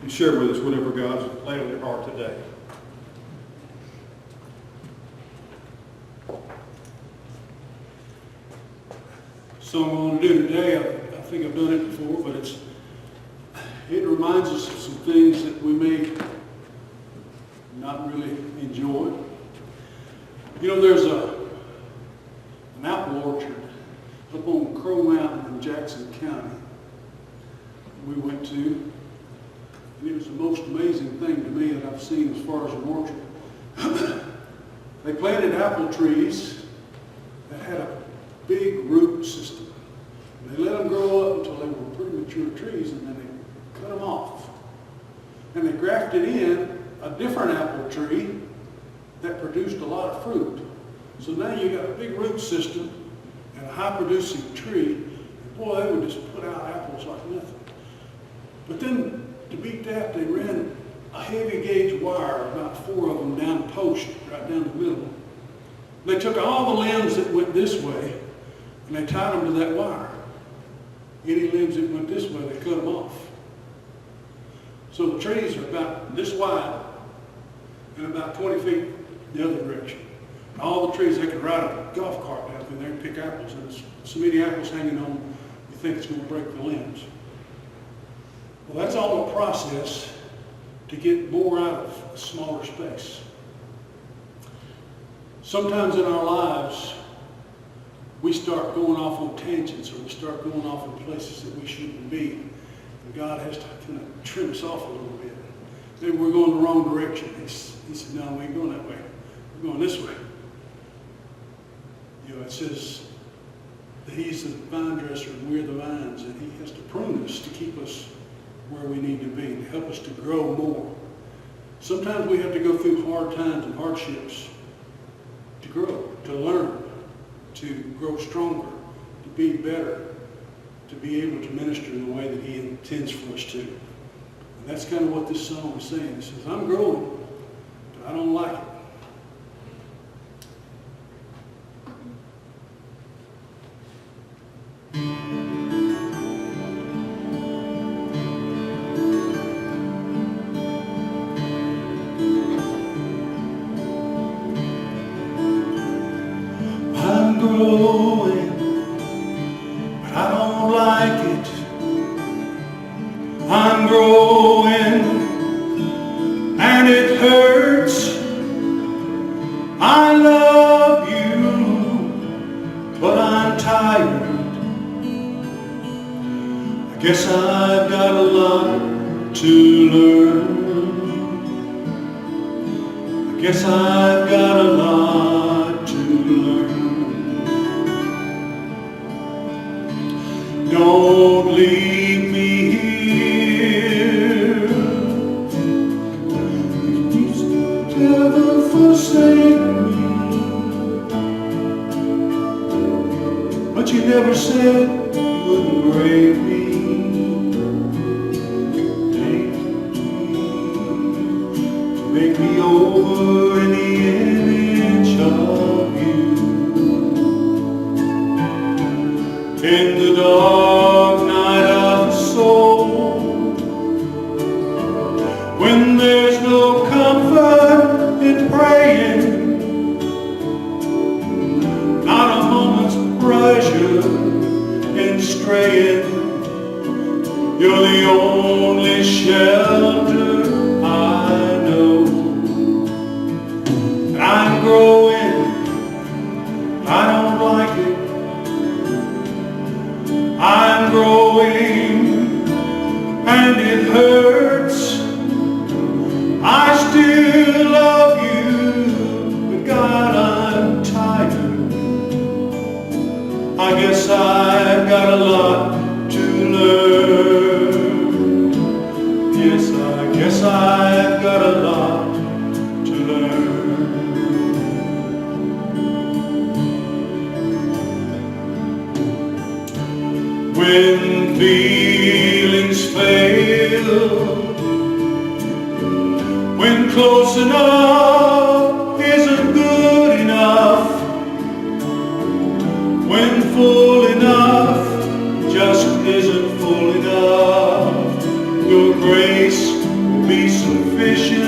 and share with us whatever God's laid on your heart today. So I'm going to do today, I think I've done it before, but it reminds us of some things that we may not really enjoy. You know, there's an apple orchard up on Crow Mountain in Jackson County we went to. And it was the most amazing thing to me that I've seen as far as an orchard. They planted apple trees that had a big root system. They let them grow up until they were pretty mature trees, and then they cut them off. And they grafted in a different apple tree that produced a lot of fruit. So now you got a big root system and a high-producing tree. And boy, they would just put out apples like nothing. But then, to beat that, they ran a heavy gauge wire, about 4 of them, down a post right down the middle. They took all the limbs that went this way, and they tied them to that wire. Any limbs that went this way, they cut them off. So the trees are about this wide and about 20 feet the other direction. All the trees, they could ride a golf cart down through there and pick apples. And there's so many apples hanging on them, you think it's going to break the limbs. Well, that's all a process to get more out of a smaller space. Sometimes in our lives, we start going off on tangents, or we start going off in places that we shouldn't be. And God has to kind of trim us off a little bit. Maybe we're going the wrong direction. He said, no, we ain't going that way. We're going this way. You know, it says that He's the vine dresser and we're the vines, and He has to prune us to keep us where we need to be, to help us to grow more. Sometimes we have to go through hard times and hardships to grow, to learn, to grow stronger, to be better, to be able to minister in the way that He intends for us to. And that's kind of what this song is saying. It says, I'm growing, but I don't like it. Growing, but I don't like it. I'm growing, and it hurts. I love you, but I'm tired. I guess I've got a lot to learn. I guess I've got a lot to learn. Don't leave me here. You never forsake me, but you never said you wouldn't break me. To make me over in the image of you. In the dark night of the soul, when there's no comfort in praying, not a moment's pleasure in straying, you're the only shelter I know. I'm growing, I don't like it. I'm growing, and it hurts. I still love you, but God, I'm tired. I guess I've got a lot to learn. Yes, I guess I've got a lot to learn. When feelings fail, when close enough isn't good enough, when full enough just isn't full enough, your grace sufficient